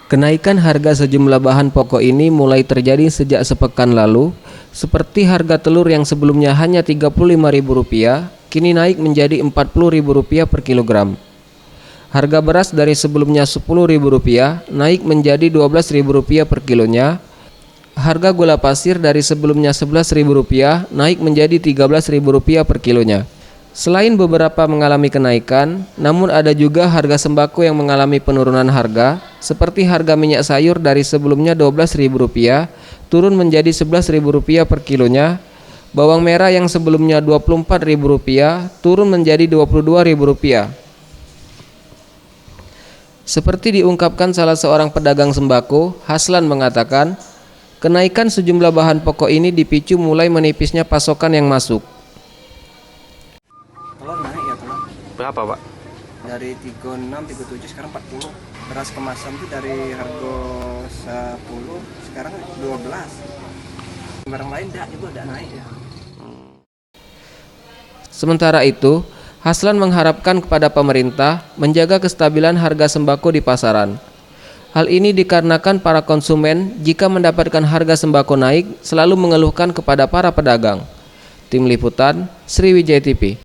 Kenaikan harga sejumlah bahan pokok ini mulai terjadi sejak sepekan lalu, seperti harga telur yang sebelumnya hanya Rp35.000, kini naik menjadi Rp40.000 per kilogram. Harga beras dari sebelumnya Rp10.000 naik menjadi Rp12.000 per kilonya. Harga gula pasir dari sebelumnya Rp11.000 naik menjadi Rp13.000 per kilonya. Selain beberapa mengalami kenaikan, namun ada juga harga sembako yang mengalami penurunan harga, seperti harga minyak sayur dari sebelumnya Rp12.000 turun menjadi Rp11.000 per kilonya, bawang merah yang sebelumnya Rp24.000 turun menjadi Rp22.000. Seperti diungkapkan salah seorang pedagang sembako, Haslan mengatakan, kenaikan sejumlah bahan pokok ini dipicu mulai menipisnya pasokan yang masuk. Telur naik ya telur. Berapa, Pak? Dari 36, 37 sekarang 40. Beras kemasan tuh dari harga 10 sekarang 12. Barang lain juga udah naik ya. Sementara itu, Haslan mengharapkan kepada pemerintah menjaga kestabilan harga sembako di pasaran. Hal ini dikarenakan para konsumen jika mendapatkan harga sembako naik selalu mengeluhkan kepada para pedagang. Tim Liputan, Sriwijaya TV.